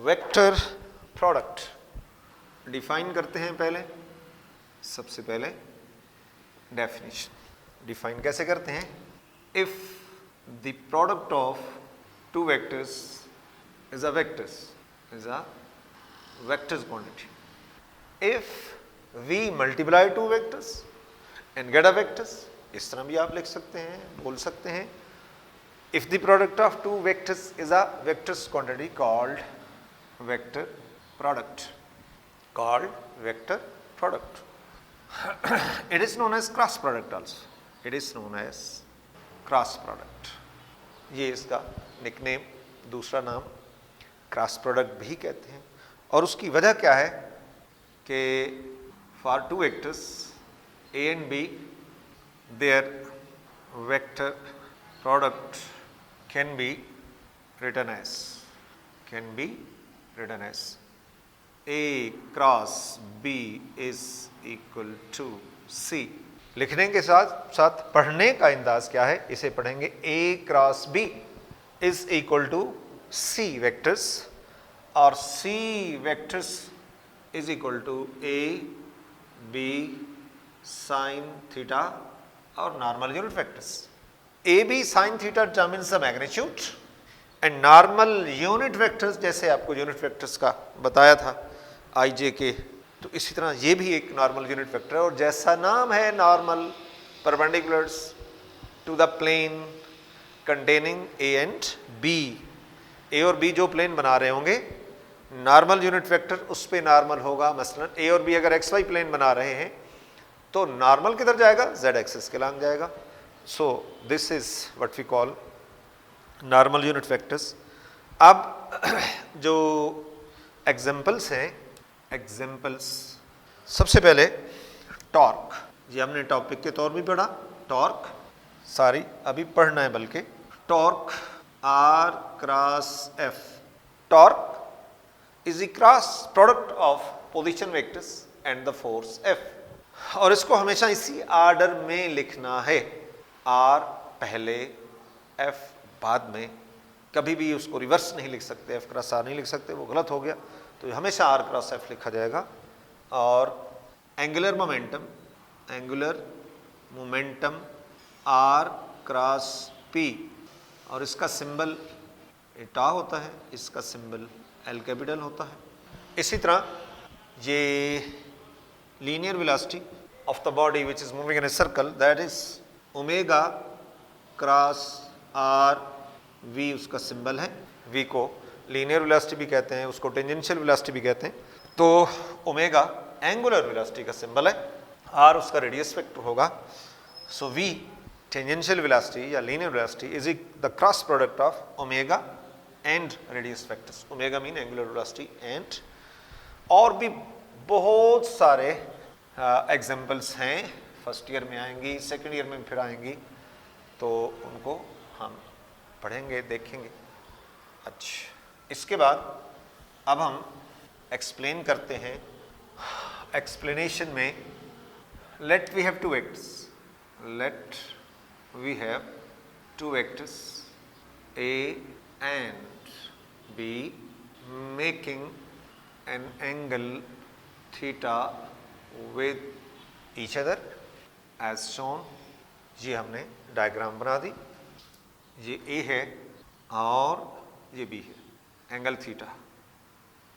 Vector product define करते हैं। पहले सबसे पहले डेफिनेशन डिफाइन कैसे करते हैं? If the product of two vectors is a vectors quantity, if we multiply two vectors and get a vectors, इस तरह भी आप लिख सकते हैं, बोल सकते हैं। If the product of two vectors is a vectors quantity called vector product, it is known as cross product also, it is known as cross product। ये इसका निकनेम, दूसरा नाम क्रॉस प्रोडक्ट भी कहते हैं। और उसकी वजह क्या है कि for two vectors A and B, their vector product can be written as A cross B is equal to C। लिखने के साथ साथ पढ़ने का अंदाज क्या है, इसे पढ़ेंगे A cross B is equal to C vectors, और C vectors is equal to A B sin theta और normal unit vectors. A B sin थीटा determines the magnitude and normal unit vectors, जैसे आपको यूनिट वेक्टर्स का बताया था आई जे के, तो इसी तरह ये भी एक नॉर्मल यूनिट वेक्टर है। और जैसा नाम है normal, perpendiculars to the plane containing A and B, A और बी जो प्लेन बना रहे होंगे, नॉर्मल यूनिट वेक्टर उस पे नॉर्मल होगा। मसलन ए और बी अगर एक्स वाई प्लेन बना रहे हैं तो नॉर्मल किधर जाएगा? जेड एक्सिस के लॉन्ग जाएगा। So this is what we call normal unit vectors. अब जो एग्जाम्पल्स हैं, सबसे पहले टॉर्क, ये हमने टॉपिक के तौर भी पढ़ा। टॉर्क सारी अभी पढ़ना है, बल्कि torque R cross F, torque is the cross product of position vectors and the force F. और इसको हमेशा इसी आर्डर में लिखना है, आर पहले एफ बाद में, कभी भी उसको रिवर्स नहीं लिख सकते, एफ क्रॉस आर नहीं लिख सकते, वो गलत हो गया। तो हमेशा आर क्रॉस एफ लिखा जाएगा। और angular momentum R cross P, और इसका सिंबल टा होता है, इसका सिंबल एल कैपिटल होता है। इसी तरह ये linear velocity of the body which is moving in a circle, that is omega cross R V, उसका सिंबल है। वी को लीनियर वेलोसिटी भी कहते हैं, उसको टेंजेंशियल वेलोसिटी भी कहते हैं। तो ओमेगा एंगुलर वेलोसिटी का सिंबल है, आर उसका रेडियस वेक्टर होगा। सो वी टेंजेंशियल वेलोसिटी या linear velocity is the cross product of omega and radius vectors. Omega mean angular velocity and, और भी बहुत सारे एग्जाम्पल्स हैं, फर्स्ट ईयर में आएंगी, सेकेंड ईयर में फिर आएंगी, तो उनको हम पढ़ेंगे, देखेंगे। अच्छा, इसके बाद अब हम एक्सप्लेन करते हैं। एक्सप्लेनेशन में let we have two vectors A and B making an angle theta with each other as shown. ये हमने डायग्राम बना दी, ये ए है और ये बी है, angle theta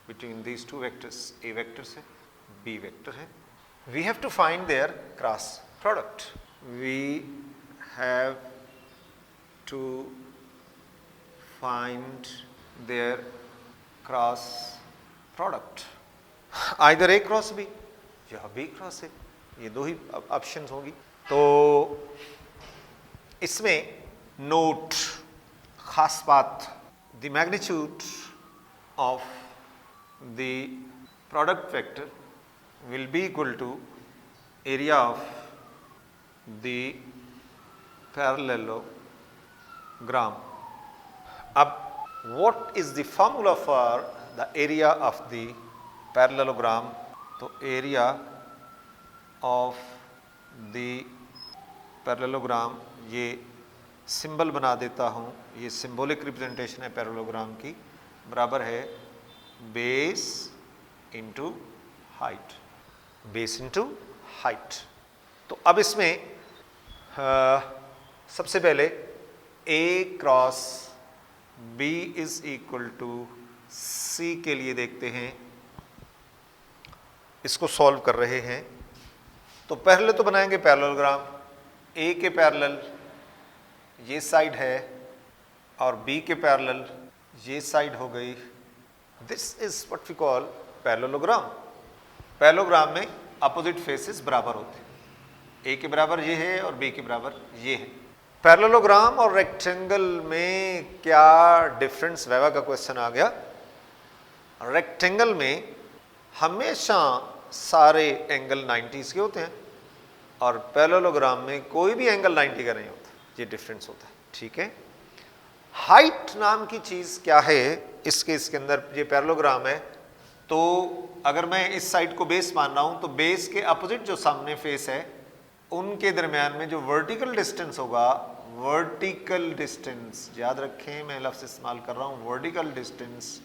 between these two vectors, A vectors है, बी वेक्टर है। We have to find their cross product, we have to find their cross product, either A cross B या बी क्रॉस ए, ये दो ही option होगी। तो इसमें note, खास बात, the magnitude of the product vector will be equal to area of the parallelogram। अब what is the formula for the area of the parallelogram? तो area of the parallelogram, ये सिंबल बना देता हूँ, ये सिंबॉलिक रिप्रेजेंटेशन है parallelogram की, बराबर है base into height, base into height. तो अब इसमें सबसे पहले A cross B is equal to C के लिए देखते हैं, इसको सॉल्व कर रहे हैं। तो पहले तो बनाएंगे पैरेललोग्राम। A के पैरेलल ये साइड है और B के पैरेलल ये साइड हो गई। This is what we call parallelogram. Parallelogram में अपोजिट फेसेस बराबर होते हैं, A के बराबर ये है और B के बराबर ये है। पैरेललोग्राम और रेक्टेंगल में क्या डिफरेंस, वैवा का क्वेश्चन आ गया। रेक्टेंगल में हमेशा सारे एंगल 90 के होते हैं और पैरेललोग्राम में कोई भी एंगल 90 का नहीं होता, ये डिफरेंस होता है। ठीक है। हाइट नाम की चीज क्या है, इसके अंदर ये पैरेललोग्राम है, तो अगर मैं इस साइड को बेस मान रहा हूं तो बेस के अपोजिट जो सामने फेस है उनके दरमियान में जो वर्टिकल डिस्टेंस होगा, वर्टिकल डिस्टेंस याद रखें, मैं लफ्ज़ इस्तेमाल कर रहा हूं वर्टिकल डिस्टेंस,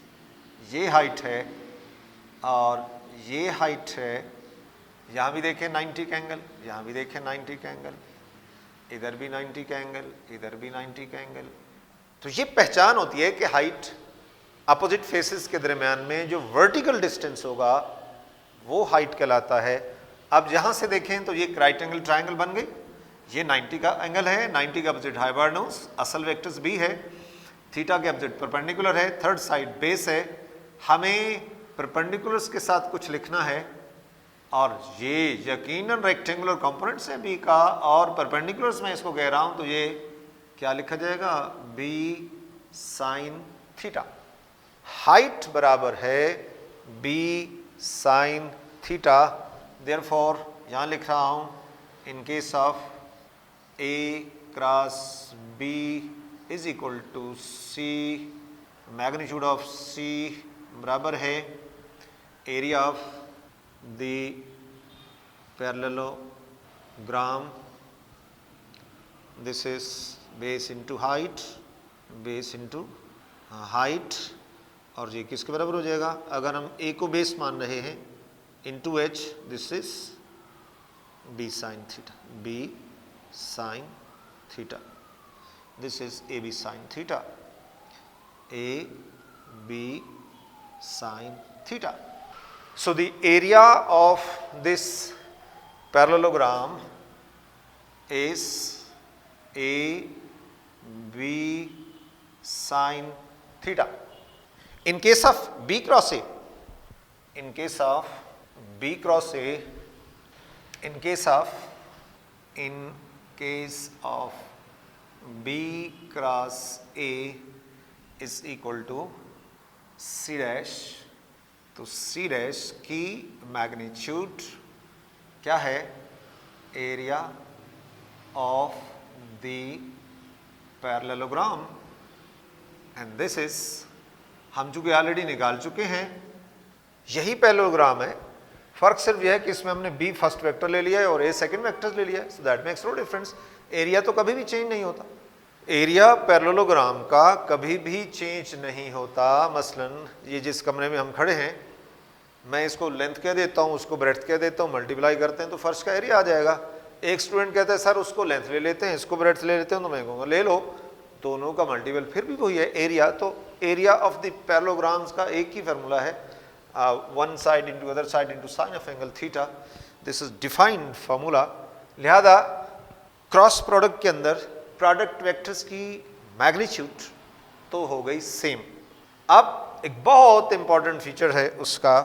ये हाइट है और ये हाइट है। यहाँ भी देखें 90 का एंगल, यहाँ भी देखें 90 का एंगल, इधर भी 90 का एंगल, इधर भी 90 का एंगल। तो ये पहचान होती है कि हाइट अपोजिट फेसेस के दरमियान में जो वर्टिकल डिस्टेंस होगा वो हाइट कहलाता है। अब यहां से देखें तो ये राइट एंगल ट्रायंगल बन गई, ये 90 का एंगल है, 90 के अपोजिट हाइपोटेन्यूज, असल वेक्टर्स भी है, थीटा के अपोजिट परपेंडिकुलर है, थर्ड साइड बेस है। हमें परपेंडिकुलर्स के साथ कुछ लिखना है और ये यकीनन रेक्टेंगुलर कंपोनेंट्स है बी का, और परपेंडिकुलर्स में इसको कह रहा हूं तो ये क्या लिखा जाएगा, बी साइन थीटा। हाइट बराबर है बी साइन थीटा। देयरफॉर यहां लिख रहा हूं in case of A cross B is equal to C, magnitude of C बराबर है area of the parallelogram, this is base into height, base into height, और ये किसके बराबर हो जाएगा, अगर हम A को बेस मान रहे हैं into H, this is B sine theta, B sine theta, this is AB sine theta, AB sine theta. So the area of this parallelogram is AB sin theta. In case of B cross A, in case of B cross A, in case of B cross A is equal to C dash, तो C dash की magnitude क्या है, area of the parallelogram, and this is, हम चूंकि already निकाल चुके हैं, यही पैरेललोग्राम है, फर्क सिर्फ यह है कि इसमें हमने B फर्स्ट वेक्टर ले लिया है और A सेकंड वेक्टर ले लिया है, so that makes no difference. Area तो कभी भी चेंज नहीं होता, एरिया पैरेललोग्राम का कभी भी चेंज नहीं होता। मसलन ये जिस कमरे में हम खड़े हैं, मैं इसको लेंथ कह देता हूँ, उसको ब्रेड्थ कह देता हूँ, मल्टीप्लाई करते हैं तो फर्श का एरिया आ जाएगा। एक स्टूडेंट कहता है सर उसको लेंथ ले लेते हैं, इसको ब्रेड्थ ले लेते हैं, तो मैं कहूँगा ले लो, दोनों का मल्टीपल फिर भी वही है एरिया। तो एरिया ऑफ द पैरेललोग्राम्स का एक ही फार्मूला है, one side into other side into sine of angle theta, this is defined formula. लिहाजा क्रॉस प्रोडक्ट के अंदर प्रोडक्ट वेक्टर्स की मैग्नीट्यूड तो हो गई सेम। अब एक बहुत इंपॉर्टेंट फीचर है उसका,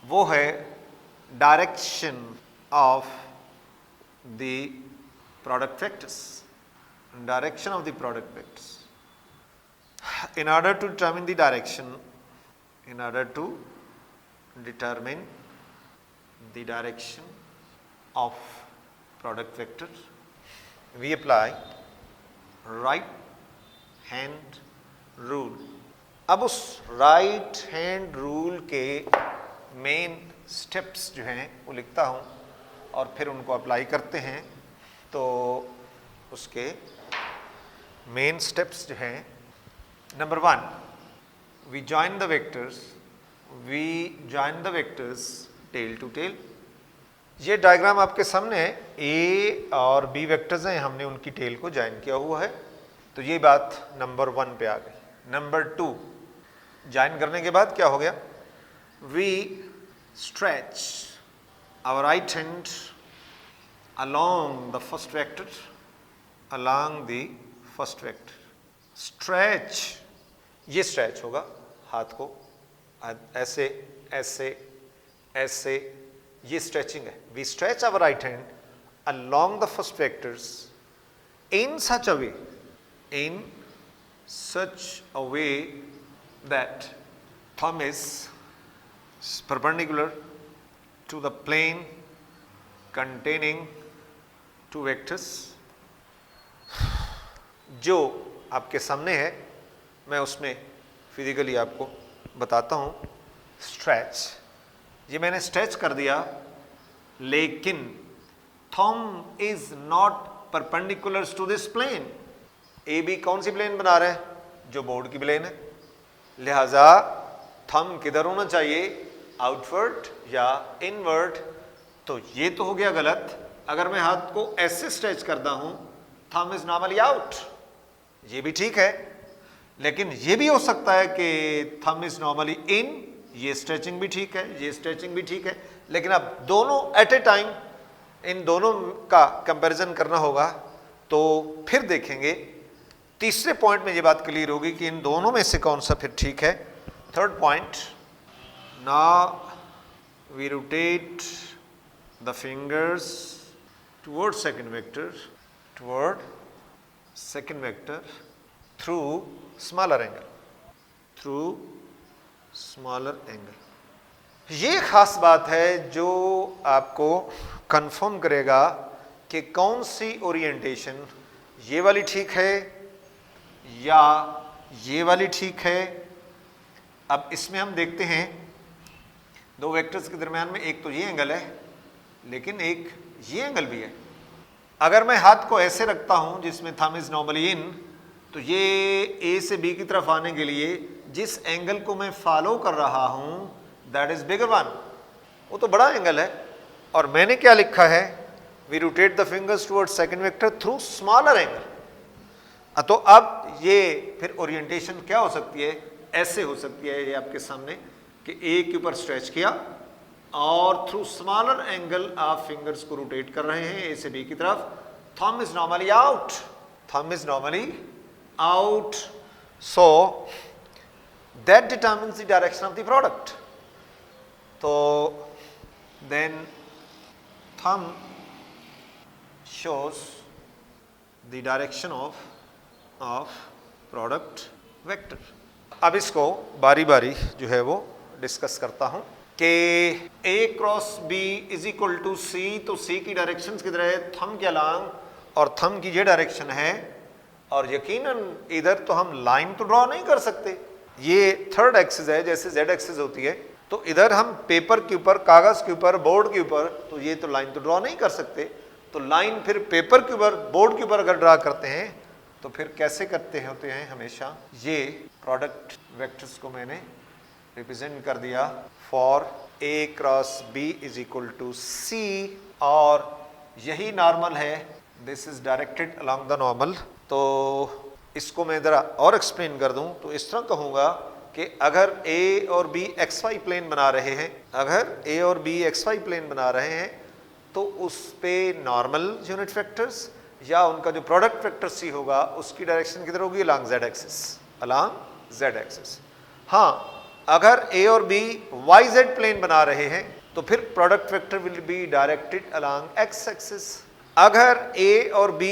वो है direction of the product vectors, direction of the product vectors. In order to determine the direction, in order to determine the direction of product vector, we apply right hand rule. अब उस right hand rule के main steps जो हैं वो लिखता हूँ और फिर उनको अप्लाई करते हैं। तो उसके मेन स्टेप्स जो हैं, number 1, we join the vectors we join the vectors tail to tail. ये डायग्राम आपके सामने है, ए और बी वेक्टर्स हैं, हमने उनकी टेल को ज्वाइन किया हुआ है। तो ये बात नंबर 1 पे आ गई। नंबर 2, ज्वाइन करने के बाद क्या हो गया, we stretch our right hand along the first vector, along the first vector, stretch, ये stretch होगा हाथ को ऐसे ऐसे ऐसे, ये stretching है। We stretch our right hand along the first vectors in such a way that thumb is perpendicular to the plane containing two vectors. जो आपके सामने है मैं उसमें फिजिकली आपको बताता हूँ। स्ट्रेच, ये मैंने स्ट्रेच कर दिया, लेकिन thumb is not perpendicular to this plane. A B कौन सी प्लेन बना रहे हैं, जो बोर्ड की प्लेन है, लिहाजा थंब किधर होना चाहिए, आउटवर्ड या इनवर्ड। तो ये तो हो गया गलत। अगर मैं हाथ को ऐसे स्ट्रेच करता हूं, थंब इज नॉर्मली आउट, ये भी ठीक है। लेकिन ये भी हो सकता है कि थंब इज नॉर्मली इन, ये स्ट्रेचिंग भी ठीक है, ये स्ट्रेचिंग भी ठीक है। लेकिन अब दोनों एट ए टाइम इन दोनों का कंपैरिजन करना होगा, तो फिर देखेंगे। तीसरे पॉइंट में ये बात क्लियर होगी कि इन दोनों में से कौन सा फिर ठीक है। Third point, now we rotate the fingers toward second vector through smaller angle। ये खास बात है जो आपको कंफर्म करेगा कि कौन सी ओरिएंटेशन, ये वाली ठीक है या ये वाली ठीक है। अब इसमें हम देखते हैं दो वेक्टर्स के दरम्यान में एक तो ये एंगल है, लेकिन एक ये एंगल भी है। अगर मैं हाथ को ऐसे रखता हूं जिसमें थंब इज नॉर्मली इन, तो ये ए से बी की तरफ आने के लिए जिस एंगल को मैं फॉलो कर रहा हूं दैट इज बिगर वन, वो तो बड़ा एंगल है। और मैंने क्या लिखा है, we rotate the fingers towards second vector through smaller angle. तो अब ये फिर ओरिएंटेशन क्या हो सकती है, ऐसे हो सकती है ये आपके सामने कि ए के ऊपर स्ट्रेच किया और थ्रू स्मॉलर एंगल आप फिंगर्स को रोटेट कर रहे हैं ए से बी की तरफ। Thumb is normally out, thumb is normally out, so that determines the direction of the product. तो then thumb shows the direction of product vector. अब इसको बारी बारी जो है वो डिस्कस करता हूं कि A cross B is equal to C, तो C की डायरेक्शन किधर है, थंब के अलांग, और थंब की ये डायरेक्शन है। और यकीनन इधर तो हम लाइन तो ड्रॉ नहीं कर सकते, ये थर्ड एक्सिस है जैसे Z एक्सिस होती है। तो इधर हम पेपर के ऊपर, कागज के ऊपर, बोर्ड के ऊपर, तो ये तो लाइन तो ड्रॉ नहीं कर सकते। तो लाइन फिर पेपर के ऊपर, बोर्ड के ऊपर अगर ड्रा करते हैं तो फिर कैसे करते होते हैं, हमेशा ये प्रोडक्ट वेक्टर्स को मैंने रिप्रेजेंट कर दिया for A cross B is equal to C, और यही नॉर्मल है, this is directed along the normal. तो इसको मैं ज़रा और एक्सप्लेन कर दूं तो इस तरह कहूँगा कि अगर A और B XY प्लेन बना रहे हैं, अगर A और B XY प्लेन बना रहे हैं, तो उस पे नॉर्मल यूनिट वेक्टर्स या उनका जो प्रोडक्ट वेक्टर C होगा उसकी डायरेक्शन किधर होगी, along Z axis, along Z axis. हाँ, अगर A और B YZ प्लेन बना रहे हैं तो फिर product vector will be directed along X axis. अगर A और B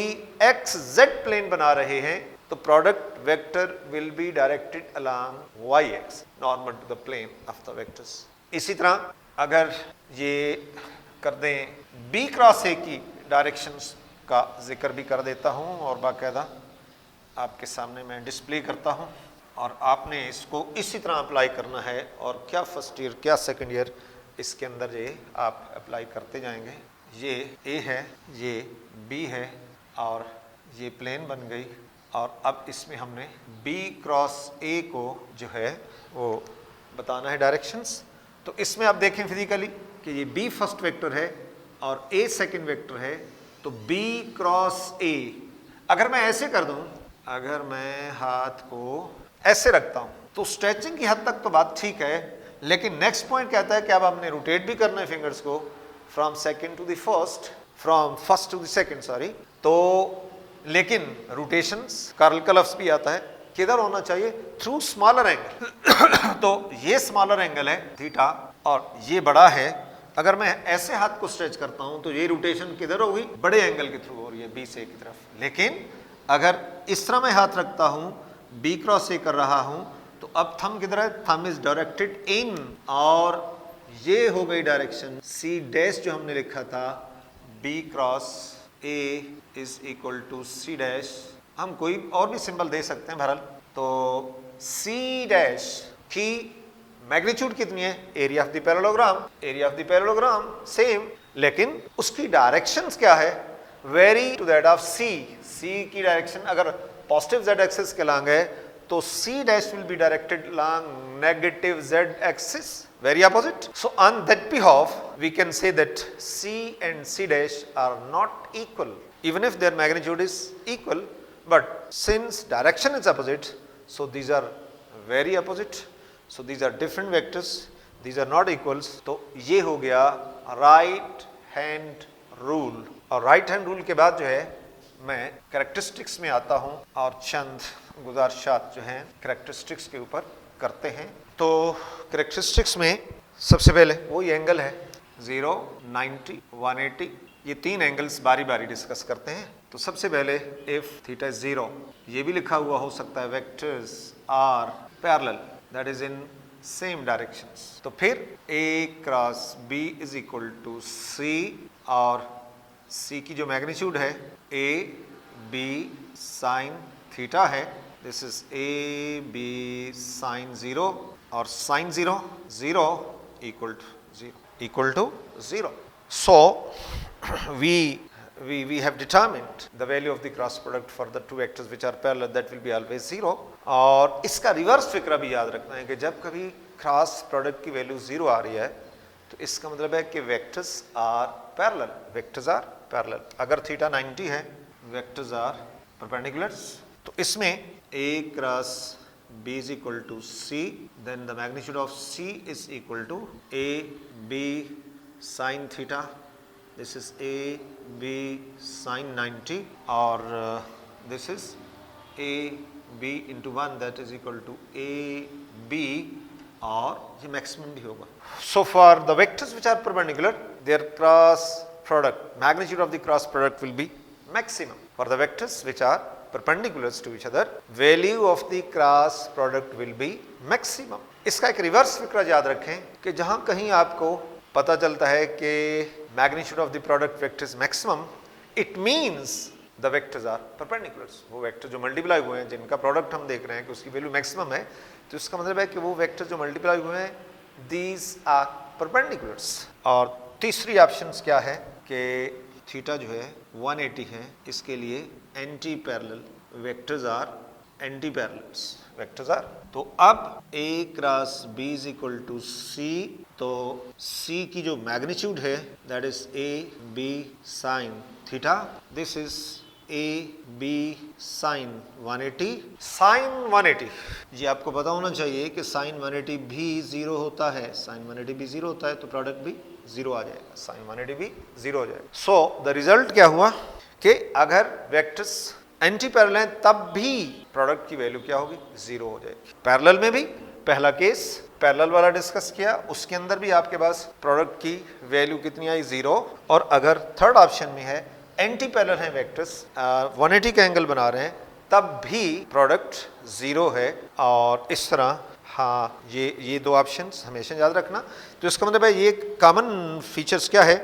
XZ प्लेन बना रहे हैं तो product vector will be directed along Y axis, normal to the plane of the vectors. इसी तरह अगर ये कर दें B क्रॉस A की डायरेक्शंस का जिक्र भी कर देता हूँ और बाकायदा आपके सामने मैं डिस्प्ले करता हूँ, और आपने इसको इसी तरह अप्लाई करना है। और क्या फर्स्ट ईयर क्या सेकंड ईयर इसके अंदर ये आप अप्लाई करते जाएंगे। ये A है, ये B है, और ये प्लेन बन गई। और अब इसमें हमने B क्रॉस A को जो है वो बताना है डायरेक्शंस। तो इसमें आप देखें फिजिकली कि ये B फर्स्ट वेक्टर है और A सेकंड वेक्टर है, तो B क्रॉस A अगर मैं ऐसे कर दूं, अगर मैं हाथ को ऐसे रखता हूं तो स्ट्रेचिंग की हद तक तो बात ठीक है, लेकिन नेक्स्ट पॉइंट कहता है कि अब हमने रोटेट भी करना है फिंगर्स को from second to the first, from first to the second, sorry. तो लेकिन रोटेशंस कार्ल का लफ्ज भी आता है, किधर होना चाहिए? Through smaller angle. तो ये स्मॉलर एंगल है थीटा और ये बड़ा है। अगर मैं ऐसे हाथ को स्ट्रेच करता हूं तो ये रोटेशन किधर होगी? बड़े एंगल के थ्रू हो रही है, बी से ए की तरफ। लेकिन अगर इस तरह मैं हाथ रखता हूं, बी क्रॉस ए कर रहा हूं, तो अब थंब किधर है? थंब इज डायरेक्टेड इन, और ये हो गई डायरेक्शन सी डैश जो हमने लिखा था, B cross A is equal to C dash. हम कोई और भी सिंबल दे सकते हैं बहरहाल। तो सी डैश की मैग्नीट्यूड कितनी है? Area of the parallelogram, area of the parallelogram same, लेकिन उसकी डायरेक्शंस क्या है? Very to that of C. सी की डायरेक्शन अगर पॉजिटिव जेड एक्सिस के लॉन्ग है तो C dash will be directed long negative Z axis, very opposite. So on that behalf we can say that C and C dash are not equal even if their magnitude is equal, but since direction is opposite, so these are very opposite, so these are different vectors, these are not equals. तो ये हो गया right hand rule। और right hand rule के बाद जो है मैं कैरेक्टरिस्टिक्स में आता हूं और चंद गुजारिशात जो हैं कैरेक्टरिस्टिक्स के ऊपर करते हैं। तो कैरेक्टरिस्टिक्स में सबसे पहले वही एंगल है 0, 90, 180, ये तीन एंगल्स बारी बारी डिस्कस करते हैं। तो सबसे पहले इफ थीटा इज 0, ये भी लिखा हुआ हो सकता है vectors are parallel that is in same directions. तो फिर A cross B is equal to C, और C की जो मैग्नीट्यूड है A B साइन थीटा है, this is A B sine 0, और sine 0 0 equal to 0. So we have determined the value of the cross product for the two vectors which are parallel, that will be always 0. और इसका reverse फिक्रा भी याद रखना है कि जब कभी क्रॉस प्रोडक्ट की वैल्यू 0 आ रही है तो इसका मतलब है कि vectors are parallel, vectors are parallel. अगर थीटा 90 है, वेक्टर्स आर परपेंडिकुलर्स। तो इसमें A cross B is equal to C, then the magnitude of C is equal to A B sin theta, this is A B sin 90, or this is A B into 1, that is equal to A B, और ये maximum भी होगा। So for the vectors which are perpendicular, their cross product, magnitude of the cross product will be maximum. For the vectors which are perpendiculars to each other, value of the cross product will be maximum. इसका एक reverse फिक्रा याद रखें कि जहां कहीं आपको पता चलता है कि magnitude of the product vector is maximum, it means the vectors are perpendiculars. वो वेक्टर जो मल्टीप्लाई हुए हैं, जिनका प्रोडक्ट हम देख रहे हैं कि उसकी वैल्यू मैक्सिमम है, तो इसका मतलब है कि वो वेक्टर जो मल्टीप्लाई हुए हैं these are perpendiculars. और तीसरी ऑप्शंस क्या है कि थीटा जो है 180 है, इसके लिए anti parallel, vectors are anti parallels, vectors are. तो अब A cross B is equal to C, तो C की जो मैग्नीट्यूड है that is A B sine theta, this is A B sine 180, sine 180। ये आपको पता होना चाहिए कि साइन 180 भी 0 होता है, साइन 180 भी 0 होता है, तो प्रोडक्ट भी 0 आ जाएगा, साइन 180 भी 0 हो जाएगा। सो द रिजल्ट क्या हुआ कि अगर वेक्टर्स एंटी पैरेलल हैं तब भी प्रोडक्ट की वैल्यू क्या होगी? 0 हो जाएगी। पैरेलल में भी पहला केस पैरेलल वाला डिस्कस किया, उसके अंदर भी आपके पास प्रोडक्ट की वैल्यू कितनी आई? 0। और अगर थर्ड ऑप्शन में है एंटी पैरेलल हैं वेक्टर्स, 180 का एंगल बना रहे हैं, तब भी प्रोडक्ट 0 है। और इस तरह हाँ, ये दो ऑप्शंस हमेशा याद रखना। तो इसका मतलब है ये कॉमन फीचर्स क्या है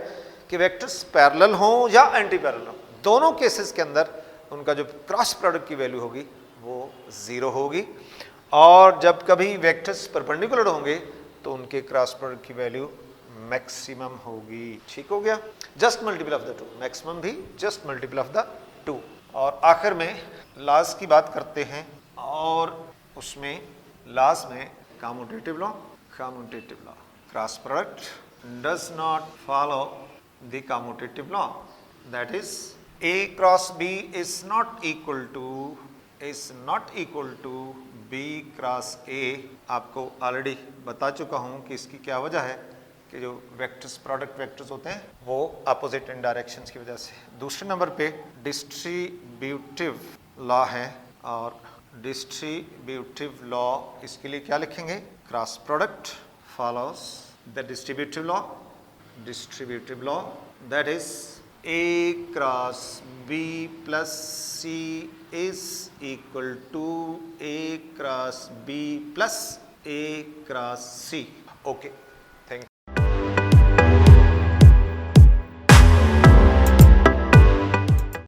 कि वेक्टर्स पैरेलल हों या एंटी पैरेलल हों, दोनों केसेस के अंदर उनका जो क्रॉस प्रोडक्ट की वैल्यू होगी वो 0 होगी। और जब कभी वेक्टर्स परपेंडिकुलर होंगे तो उनके क्रॉस प्रोडक्ट की वैल्यू मैक्सिमम होगी। ठीक हो गया? Just multiple of the two, maximum भी just multiple of the two. और आखिर में लास्ट की बात करते हैं, और उसमें लास्ट में commutative law. commutative law. Cross product does not follow the commutative law. That is, A cross B is not equal to B cross A. आपको ऑलरेडी बता चुका हूं कि इसकी क्या वजह है कि जो वेक्टर्स, प्रोडक्ट वेक्टर्स होते हैं वो अपोजिट इन डायरेक्शंस की वजह से. दूसरे नंबर पे डिस्ट्रीब्यूटिव लॉ है, और डिस्ट्रीब्यूटिव लॉ इसके लिए क्या लिखेंगे? Cross product follows the distributive law that is A cross B plus C is equal to A cross B plus A cross C. Okay.